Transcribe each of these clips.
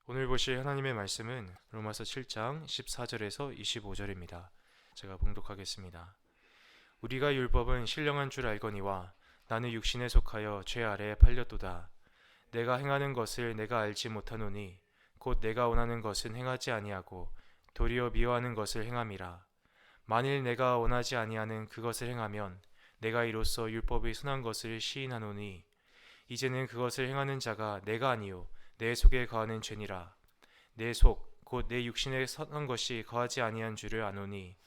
오늘 보실 하나님의 말씀은 로마서 7장 14절에서 25절입니다. 제가 봉독하겠습니다. 우리가 율법은 신령한 줄 알거니와 나는 육신에 속하여 죄 아래에 팔렸도다. 내가 행하는 것을 내가 알지 못하노니 곧 내가 원하는 것은 행하지 아니하고 도리어 미워하는 것을 행함이라. 만일 내가 원하지 아니하는 그것을 행하면 내가 이로써 율법의 선한 것을 시인하노니 이제는 그것을 행하는 자가 내가 아니요 내 속에 거하는 죄니라. 내 속 곧 내 육신에 선한 것이 거하지 아니한 줄을 아노니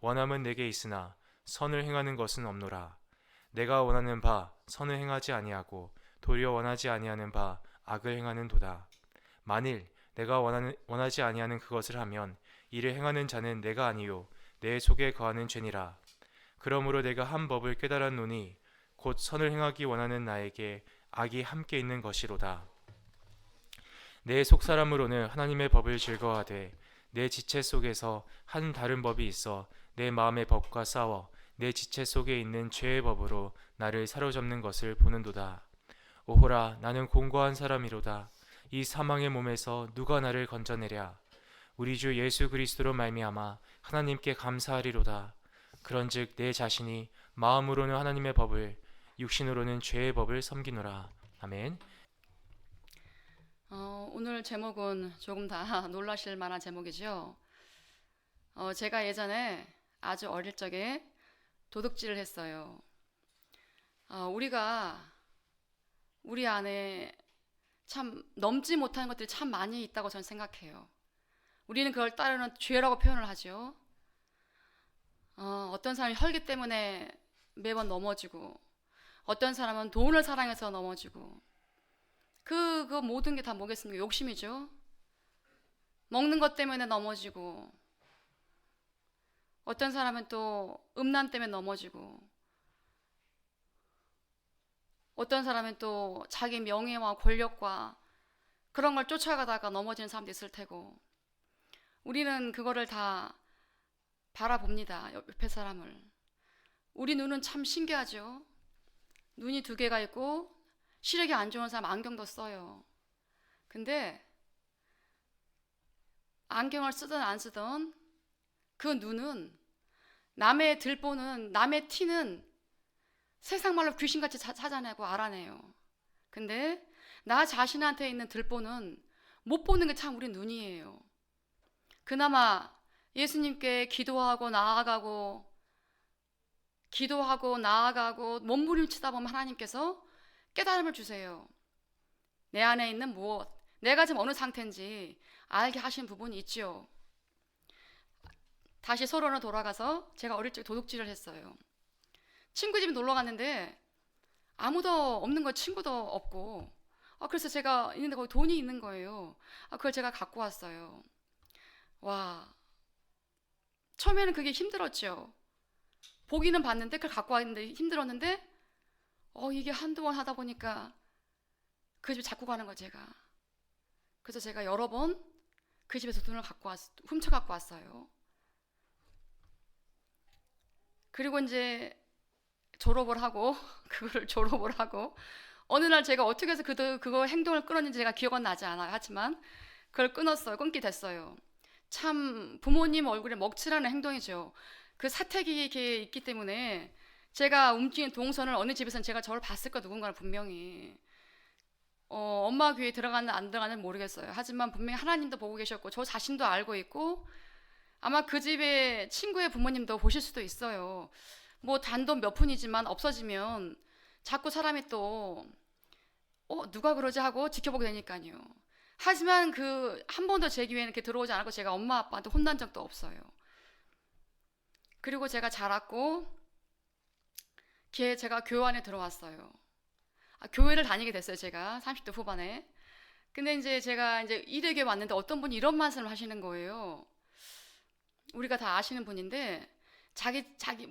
원함은 내게 있으나 선을 행하는 것은 없노라. 내가 원하는 바 선을 행하지 아니하고 도리어 원하지 아니하는 바 악을 행하는 도다. 만일 내가 원하지 아니하는 그것을 하면 이를 행하는 자는 내가 아니요 내 속에 거하는 죄니라. 그러므로 내가 한 법을 깨달았노니 곧 선을 행하기 원하는 나에게 악이 함께 있는 것이로다. 내 속사람으로는 하나님의 법을 즐거워하되 내 지체 속에서 한 다른 법이 있어 내 마음의 법과 싸워 내 지체 속에 있는 죄의 법으로 나를 사로잡는 것을 보는도다. 오호라, 나는 공고한 사람이로다. 이 사망의 몸에서 누가 나를 건져내랴. 우리 주 예수 그리스도로 말미암아 하나님께 감사하리로다. 그런즉 내 자신이 마음으로는 하나님의 법을, 육신으로는 죄의 법을 섬기노라. 아멘. 오늘 제목은 조금 다 놀라실 만한 제목이죠. 제가 예전에 아주 어릴 적에 도둑질을 했어요. 우리가 우리 안에 참 넘지 못하는 것들이 참 많이 있다고 저는 생각해요. 우리는 그걸 따르는 죄라고 표현을 하죠. 어떤 사람이 혈기 때문에 매번 넘어지고, 어떤 사람은 돈을 사랑해서 넘어지고, 그 모든 게 다 뭐겠습니까? 욕심이죠. 먹는 것 때문에 넘어지고, 어떤 사람은 또 음란 때문에 넘어지고, 어떤 사람은 또 자기 명예와 권력과 그런 걸 쫓아가다가 넘어지는 사람도 있을 테고, 우리는 그거를 다 바라봅니다. 옆에 사람을. 우리 눈은 참 신기하죠. 눈이 두 개가 있고 시력이 안 좋은 사람 안경도 써요. 근데 안경을 쓰든 안 쓰든 그 눈은, 남의 들보는, 남의 티는 세상 말로 귀신같이 찾아내고 알아내요. 근데 나 자신한테 있는 들보는 못 보는 게 참 우리 눈이에요. 그나마 예수님께 기도하고 나아가고 몸부림치다 보면 하나님께서 깨달음을 주세요. 내 안에 있는 무엇, 내가 지금 어느 상태인지 알게 하신 부분이 있지요. 다시 서론으로 돌아가서 제가 어릴 적에 도둑질을 했어요. 친구 집에 놀러 갔는데 아무도 없는 거, 친구도 없고, 그래서 제가 있는데 거기 돈이 있는 거예요. 그걸 제가 갖고 왔어요. 와, 처음에는 그게 힘들었죠. 보기는 봤는데 그걸 갖고 왔는데 힘들었는데, 이게 한두 번 하다 보니까 그 집에 자꾸 가는 거 제가. 그래서 제가 여러 번 그 집에서 돈을 훔쳐 갖고 왔어요. 그리고 이제 졸업을 하고 그거를 졸업을 하고 어느 날 제가 어떻게 해서 그거 행동을 끊었는지 제가 기억은 나지 않아요. 하지만 그걸 끊게 됐어요. 참 부모님 얼굴에 먹칠하는 행동이죠. 그 사택이 이렇게 있기 때문에 제가 움직이는 동선을 어느 집에서는 제가 저를 봤을 거, 누군가를 분명히. 엄마 귀에 들어가는 안 들어가는 모르겠어요. 하지만 분명히 하나님도 보고 계셨고 저 자신도 알고 있고, 아마 그 집에 친구의 부모님도 보실 수도 있어요. 뭐 단돈 몇 푼이지만 없어지면 자꾸 사람이 또 누가 그러지 하고 지켜보게 되니까요. 하지만 그 한 번도 제 기회는 이렇게 들어오지 않았고 제가 엄마 아빠한테 혼난 적도 없어요. 그리고 제가 자랐고 제가 교회 안에 들어왔어요. 교회를 다니게 됐어요. 제가 30대 후반에. 근데 이제 제가 이제 이대교에 왔는데 어떤 분이 이런 말씀을 하시는 거예요. 우리가 다 아시는 분인데,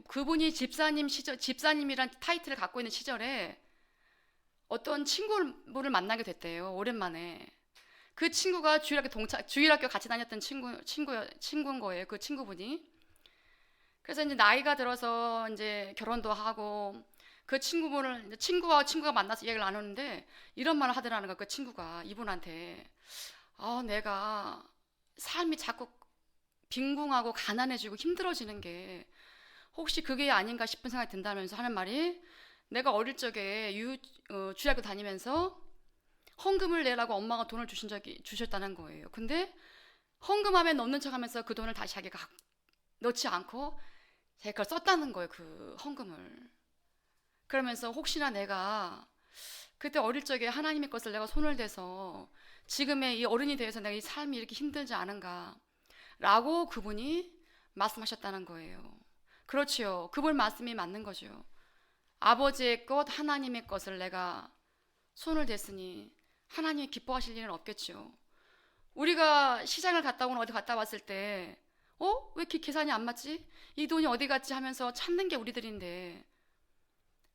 그분이 집사님이란 타이틀을 갖고 있는 시절에 어떤 친구를 만나게 됐대요. 오랜만에. 그 친구가 주일학교 같이 다녔던 친구인 거예요. 그 친구분이. 그래서 이제 나이가 들어서 이제 결혼도 하고, 그 친구가 만나서 얘기를 나누는데 이런 말을 하더라는 거예요. 그 친구가 이분한테 내가 삶이 자꾸 빈궁하고 가난해지고 힘들어지는 게 혹시 그게 아닌가 싶은 생각이 든다면서 하는 말이, 내가 어릴 적에 주일학교 다니면서 헌금을 내라고 엄마가 돈을 주셨다는 거예요. 근데 헌금함에 넣는 척하면서 그 돈을 다시 자기가 넣지 않고 자기가 그걸 썼다는 거예요. 그 헌금을. 그러면서 혹시나 내가 그때 어릴 적에 하나님의 것을 내가 손을 대서 지금의 이 어른이 되어서 내가 이 삶이 이렇게 힘들지 않은가 라고 그분이 말씀하셨다는 거예요. 그렇지요. 그분 말씀이 맞는 거죠. 아버지의 것, 하나님의 것을 내가 손을 댔으니 하나님이 기뻐하실 일은 없겠죠. 우리가 시장을 갔다 오거나 어디 갔다 왔을 때 왜 이렇게 계산이 안 맞지? 이 돈이 어디 갔지? 하면서 찾는 게 우리들인데,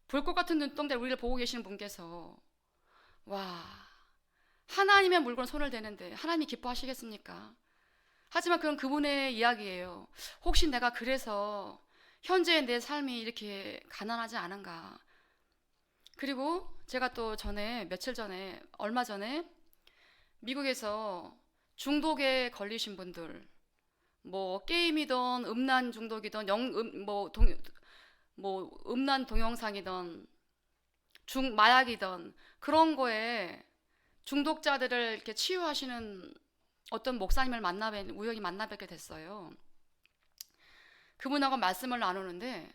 불꽃 같은 눈동자를 우리를 보고 계시는 분께서 와, 하나님의 물건 손을 대는데 하나님이 기뻐하시겠습니까? 하지만 그건 그분의 이야기예요. 혹시 내가 그래서 현재의 내 삶이 이렇게 가난하지 않은가? 그리고 제가 또 얼마 전에 미국에서 중독에 걸리신 분들, 뭐 게임이든 음란 중독이든 음란 동영상이든 마약이든 그런 거에 중독자들을 이렇게 치유하시는 어떤 목사님을 우연히 만나 뵙게 됐어요. 그분하고 말씀을 나누는데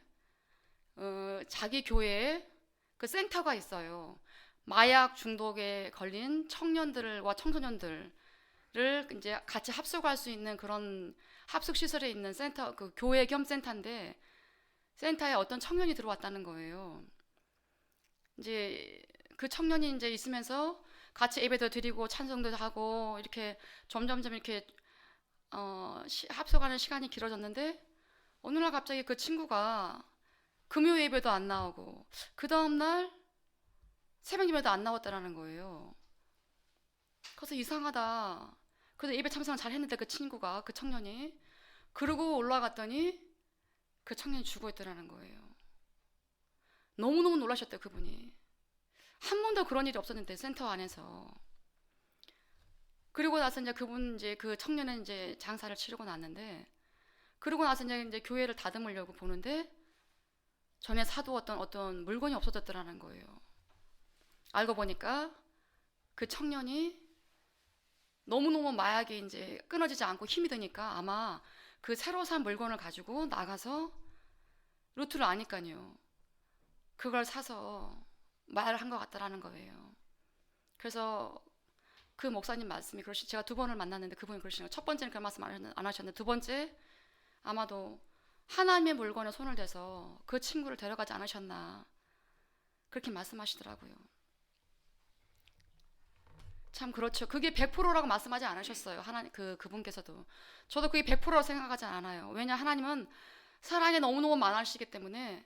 자기 교회에 그 센터가 있어요. 마약 중독에 걸린 청년들과 청소년들을 이제 같이 합숙할 수 있는 그런 합숙 시설에 있는 센터, 그 교회 겸 센터인데, 센터에 어떤 청년이 들어왔다는 거예요. 이제 그 청년이 이제 있으면서 같이 예배도 드리고 찬송도 하고 이렇게 점점점 이렇게 합숙하는 시간이 길어졌는데, 어느 날 갑자기 그 친구가 금요 예배도 안 나오고 그 다음날 새벽 예배도 안 나왔다라는 거예요. 그래서 이상하다. 그래서 예배 참석을 잘 했는데 그 청년이 그러고 올라갔더니 그 청년이 죽어 있더라는 거예요. 너무너무 놀라셨대요, 그분이. 한 번도 그런 일이 없었는데, 센터 안에서. 그리고 나서 이제 그 청년은 이제 장사를 치르고 났는데, 그러고 나서 이제 교회를 다듬으려고 보는데 전에 사두었던 어떤 물건이 없어졌더라는 거예요. 알고 보니까 그 청년이 너무너무 마약이 이제 끊어지지 않고 힘이 드니까 아마 그 새로 산 물건을 가지고 나가서 루트를 아니까요. 그걸 사서 마약을 한 것 같다라는 거예요. 그래서 그 목사님 말씀이 제가 두 번을 만났는데 그분이 그러시는 거예요. 첫 번째는 그 말씀 안 하셨는데, 두 번째 아마도 하나님의 물건에 손을 대서 그 친구를 데려가지 않으셨나, 그렇게 말씀하시더라고요. 참 그렇죠. 그게 100%라고 말씀하지 않으셨어요. 그분께서도. 저도 그게 100%라고 생각하지 않아요. 왜냐, 하나님은 사랑이 너무너무 많으시기 때문에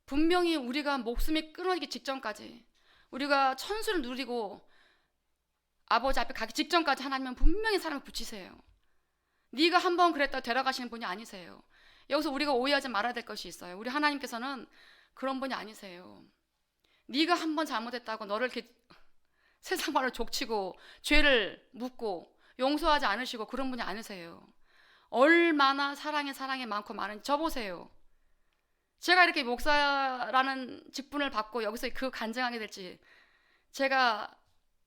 분명히 우리가 목숨이 끊어지기 직전까지, 우리가 천수를 누리고 아버지 앞에 가기 직전까지 하나님은 분명히 사랑을 붙이세요. 네가 한번 그랬다고 데려가시는 분이 아니세요. 여기서 우리가 오해하지 말아야 될 것이 있어요. 우리 하나님께서는 그런 분이 아니세요. 네가 한번 잘못했다고 너를 이렇게 세상 말로 족치고 죄를 묻고 용서하지 않으시고 그런 분이 아니세요. 얼마나 사랑이 많고 많은지 저 보세요. 제가 이렇게 목사라는 직분을 받고 여기서 그 간증하게 될지 제가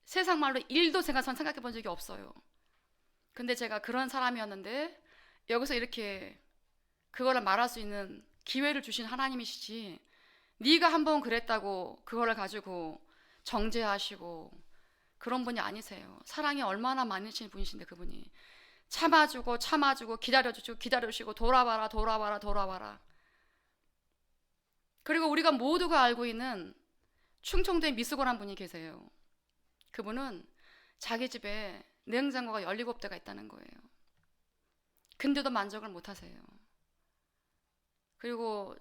세상 말로 1도 생각해 본 적이 없어요. 근데 제가 그런 사람이었는데 여기서 이렇게 그거를 말할 수 있는 기회를 주신 하나님이시지, 네가 한번 그랬다고 그거를 가지고 정죄하시고 그런 분이 아니세요. 사랑이 얼마나 많으신 분이신데 그분이 참아주고 기다려주시고 돌아와라. 그리고 우리가 모두가 알고 있는 충청도의 미숙원한 분이 계세요. 그분은 자기 집에 냉장고가 17대가 있다는 거예요. 근데도 만족을 못 하세요. 그리고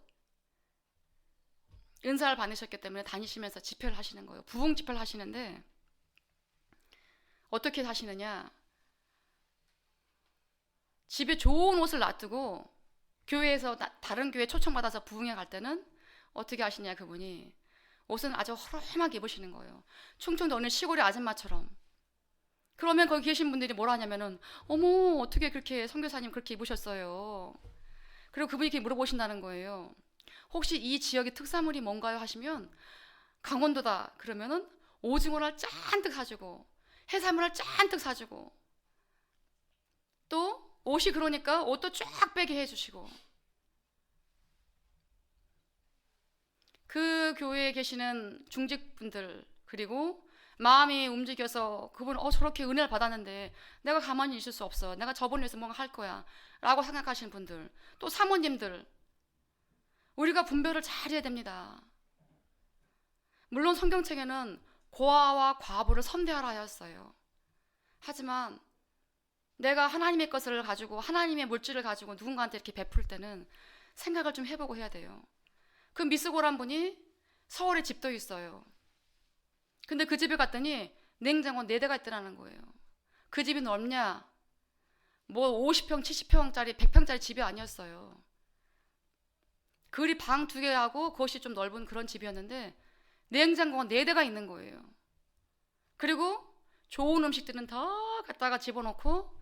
은사를 받으셨기 때문에 다니시면서 집회를 하시는 거예요. 부흥 집회를 하시는데 어떻게 하시느냐, 집에 좋은 옷을 놔두고 교회에서 다른 교회 초청받아서 부흥회 갈 때는 어떻게 하시냐, 그분이 옷은 아주 허름하게 입으시는 거예요. 충청도 어느 시골의 아줌마처럼. 그러면 거기 계신 분들이 뭐라 하냐면은 어머 어떻게 그렇게 선교사님 그렇게 입으셨어요. 그리고 그분이 이렇게 물어보신다는 거예요. 혹시 이 지역의 특산물이 뭔가요 하시면 강원도다 그러면은 오징어를 잔뜩 사주고 해산물을 잔뜩 사주고 또 옷이 그러니까 옷도 쫙 빼게 해주시고 그 교회에 계시는 중직분들 그리고 마음이 움직여서 그분 저렇게 은혜를 받았는데 내가 가만히 있을 수 없어. 내가 저분을 위해서 뭔가 할 거야 라고 생각하시는 분들 또 사모님들 우리가 분별을 잘 해야 됩니다. 물론 성경책에는 고아와 과부를 선대하라 하였어요. 하지만 내가 하나님의 것을 가지고 하나님의 물질을 가지고 누군가한테 이렇게 베풀 때는 생각을 좀 해보고 해야 돼요. 그 미스고란 분이 서울에 집도 있어요. 근데 그 집에 갔더니 냉장고 4대가 있더라는 거예요. 그 집이 넓냐? 뭐 50평, 70평짜리, 100평짜리 집이 아니었어요. 그리 방 2개하고 그것이 좀 넓은 그런 집이었는데 냉장고가 4대가 있는 거예요. 그리고 좋은 음식들은 다 갖다가 집어넣고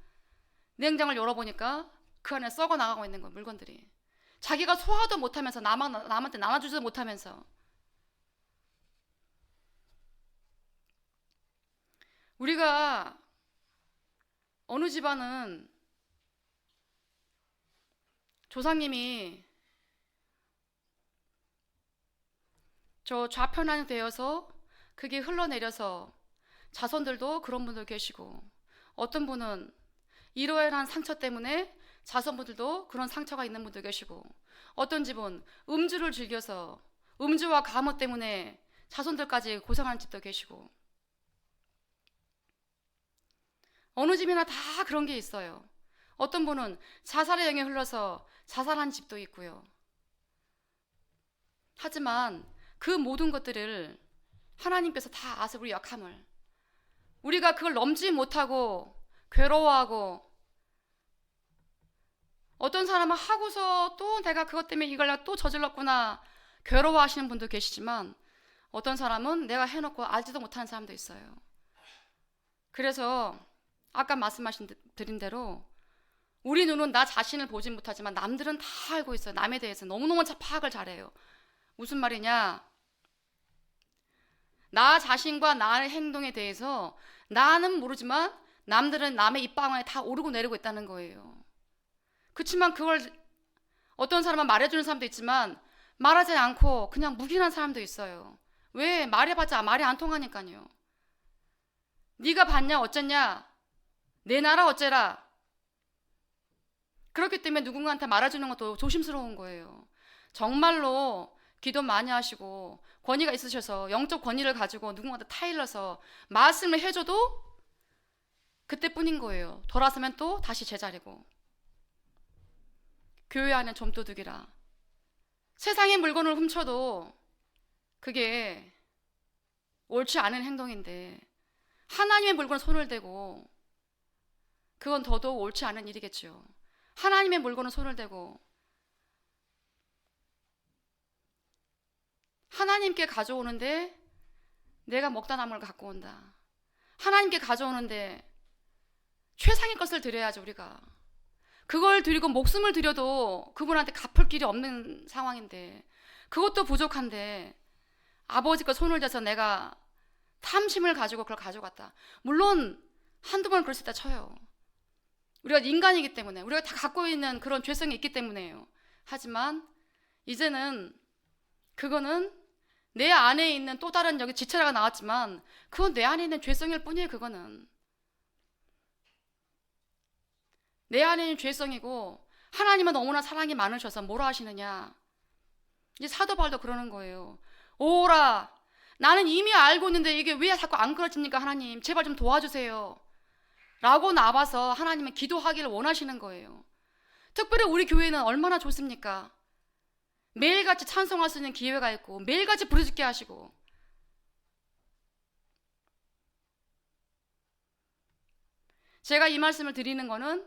냉장을 열어보니까 그 안에 썩어 나가고 있는 거예요. 물건들이. 자기가 소화도 못하면서 남한테 나눠주지도 못하면서 우리가 어느 집안은 조상님이 저 좌편향 되어서 그게 흘러내려서 자손들도 그런 분들 계시고 어떤 분은 이러한 상처 때문에 자손분들도 그런 상처가 있는 분들 계시고 어떤 집은 음주를 즐겨서 음주와 가무 때문에 자손들까지 고생하는 집도 계시고 어느 집이나 다 그런 게 있어요. 어떤 분은 자살의 영에 흘러서 자살한 집도 있고요. 하지만 그 모든 것들을 하나님께서 다 아세요. 우리 약함을. 우리가 그걸 넘지 못하고 괴로워하고 어떤 사람은 하고서 또 내가 그것 때문에 이걸 또 저질렀구나 괴로워하시는 분도 계시지만 어떤 사람은 내가 해놓고 알지도 못하는 사람도 있어요. 그래서 아까 드린 대로 우리 눈은 나 자신을 보진 못하지만 남들은 다 알고 있어요. 남에 대해서 너무너무 파악을 잘해요. 무슨 말이냐? 나 자신과 나의 행동에 대해서 나는 모르지만 남들은 남의 입방아에 다 오르고 내리고 있다는 거예요. 그렇지만 그걸 어떤 사람은 말해주는 사람도 있지만 말하지 않고 그냥 묵인한 사람도 있어요. 왜? 말해봤자 말이 안 통하니까요. 네가 봤냐 어쨌냐 내 나라 어째라. 그렇기 때문에 누군가한테 말해주는 것도 조심스러운 거예요. 정말로 기도 많이 하시고 권위가 있으셔서 영적 권위를 가지고 누군가한테 타일러서 말씀을 해줘도 그때뿐인 거예요. 돌아서면 또 다시 제자리고. 교회 안에 좀도둑이라. 세상의 물건을 훔쳐도 그게 옳지 않은 행동인데 하나님의 물건에 손을 대고 그건 더더욱 옳지 않은 일이겠죠. 하나님의 물건에 손을 대고 하나님께 가져오는데 내가 먹다 남은 걸 갖고 온다. 하나님께 가져오는데 최상의 것을 드려야죠. 우리가 그걸 드리고 목숨을 드려도 그분한테 갚을 길이 없는 상황인데 그것도 부족한데 아버지 거 손을 대서 내가 탐심을 가지고 그걸 가져갔다. 물론 한두 번 그럴 수 있다 쳐요. 우리가 인간이기 때문에 우리가 다 갖고 있는 그런 죄성이 있기 때문에요. 하지만 이제는 그거는 내 안에 있는 또 다른 여기 지체라가 나왔지만 그건 내 안에 있는 죄성일 뿐이에요. 그거는 내 안에 있는 죄성이고 하나님은 너무나 사랑이 많으셔서 뭐라 하시느냐. 이제 사도 바울도 그러는 거예요. 오라 나는 이미 알고 있는데 이게 왜 자꾸 안 그러집니까? 하나님 제발 좀 도와주세요 라고 나와서 하나님은 기도하기를 원하시는 거예요. 특별히 우리 교회는 얼마나 좋습니까? 매일같이 찬송할 수 있는 기회가 있고 매일같이 부르짖게 하시고 제가 이 말씀을 드리는 거는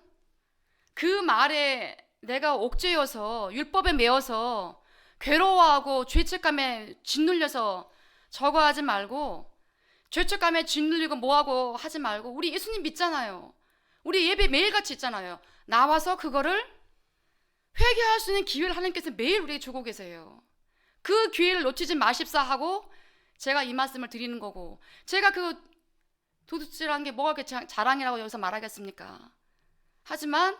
그 말에 내가 옥죄여서 율법에 매여서 괴로워하고 죄책감에 짓눌려서 저거 하지 말고 죄책감에 짓눌리고 뭐하고 하지 말고 우리 예수님 믿잖아요. 우리 예배 매일같이 있잖아요. 나와서 그거를 회개할 수 있는 기회를 하나님께서 매일 우리에게 주고 계세요. 그 기회를 놓치지 마십사 하고 제가 이 말씀을 드리는 거고, 제가 그 도둑질한 게 뭐가 그렇게 자랑이라고 여기서 말하겠습니까? 하지만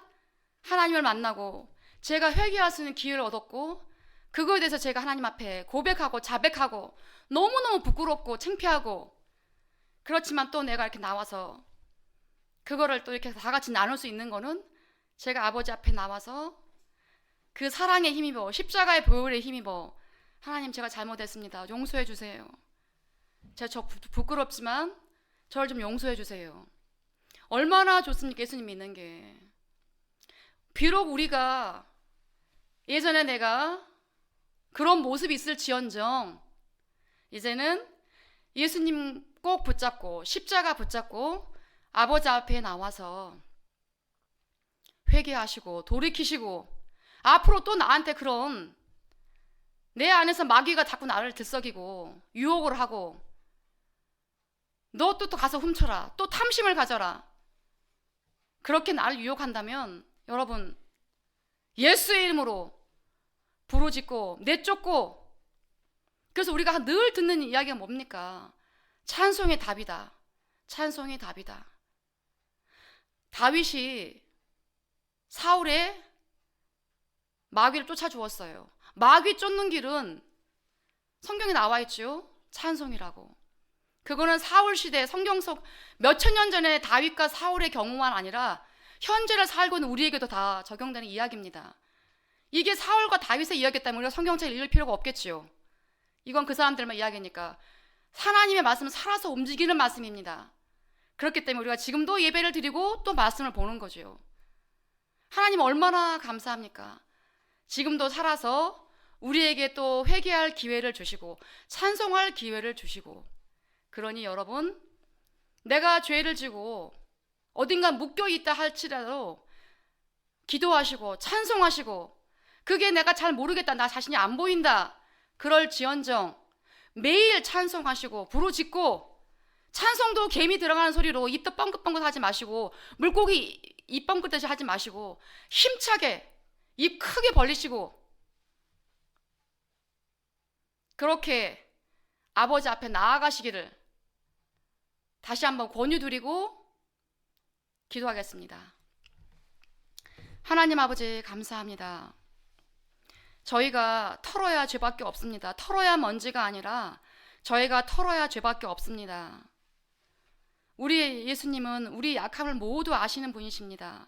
하나님을 만나고 제가 회개할 수 있는 기회를 얻었고, 그거에 대해서 제가 하나님 앞에 고백하고 자백하고 너무너무 부끄럽고 창피하고, 그렇지만 또 내가 이렇게 나와서 그거를 또 이렇게 다 같이 나눌 수 있는 거는 제가 아버지 앞에 나와서 그 사랑에 힘입어, 십자가의 보혈에 힘입어, 하나님 제가 잘못했습니다, 용서해 주세요. 제가 부끄럽지만 저를 좀 용서해 주세요. 얼마나 좋습니까? 예수님 믿는 게. 비록 우리가 예전에 내가 그런 모습이 있을지언정 이제는 예수님 꼭 붙잡고 십자가 붙잡고 아버지 앞에 나와서 회개하시고 돌이키시고, 앞으로 또 나한테 그런 내 안에서 마귀가 자꾸 나를 들썩이고 유혹을 하고 너 또 가서 훔쳐라, 또 탐심을 가져라, 그렇게 나를 유혹한다면 여러분, 예수의 이름으로 부르짖고 내쫓고, 그래서 우리가 늘 듣는 이야기가 뭡니까? 찬송의 답이다. 찬송의 답이다. 다윗이 사울의 마귀를 쫓아주었어요. 마귀 쫓는 길은 성경에 나와 있죠. 찬송이라고. 그거는 사울 시대, 성경 속 몇천 년 전에 다윗과 사울의 경우만 아니라 현재를 살고 있는 우리에게도 다 적용되는 이야기입니다. 이게 사울과 다윗의 이야기 때문에 우리가 성경책을 읽을 필요가 없겠지요. 이건 그 사람들만 이야기니까. 하나님의 말씀은 살아서 움직이는 말씀입니다. 그렇기 때문에 우리가 지금도 예배를 드리고 또 말씀을 보는 거죠. 하나님 얼마나 감사합니까? 지금도 살아서 우리에게 또 회개할 기회를 주시고 찬송할 기회를 주시고. 그러니 여러분, 내가 죄를 지고 어딘가 묶여 있다 할지라도 기도하시고 찬송하시고, 그게 내가 잘 모르겠다, 나 자신이 안 보인다, 그럴지언정 매일 찬송하시고 부르짖고, 찬송도 개미 들어가는 소리로 입도 뻥긋뻥긋 하지 마시고 물고기 입 뻥긋듯이 하지 마시고 힘차게 입 크게 벌리시고 그렇게 아버지 앞에 나아가시기를 다시 한번 권유드리고 기도하겠습니다. 하나님 아버지 감사합니다. 저희가 털어야 죄밖에 없습니다. 털어야 먼지가 아니라 저희가 털어야 죄밖에 없습니다. 우리 예수님은 우리 약함을 모두 아시는 분이십니다.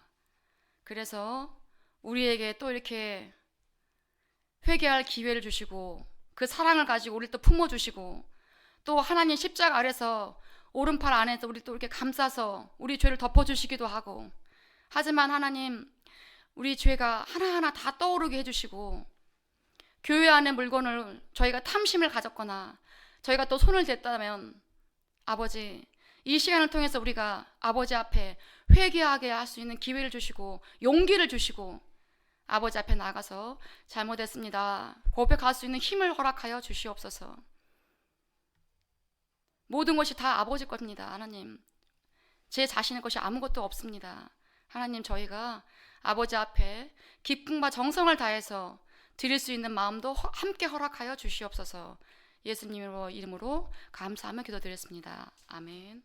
그래서 우리에게 또 이렇게 회개할 기회를 주시고 그 사랑을 가지고 우리를 또 품어주시고, 또 하나님 십자가 아래서 오른팔 안에서 우리 또 이렇게 감싸서 우리 죄를 덮어주시기도 하고, 하지만 하나님 우리 죄가 하나하나 다 떠오르게 해주시고, 교회 안의 물건을 저희가 탐심을 가졌거나 저희가 또 손을 댔다면 아버지, 이 시간을 통해서 우리가 아버지 앞에 회개하게 할 수 있는 기회를 주시고 용기를 주시고 아버지 앞에 나가서 잘못했습니다 고백할 수 있는 힘을 허락하여 주시옵소서. 모든 것이 다 아버지 겁니다. 하나님, 제 자신의 것이 아무것도 없습니다. 하나님, 저희가 아버지 앞에 기쁨과 정성을 다해서 드릴 수 있는 마음도 함께 허락하여 주시옵소서. 예수님의 이름으로 감사하며 기도드렸습니다. 아멘.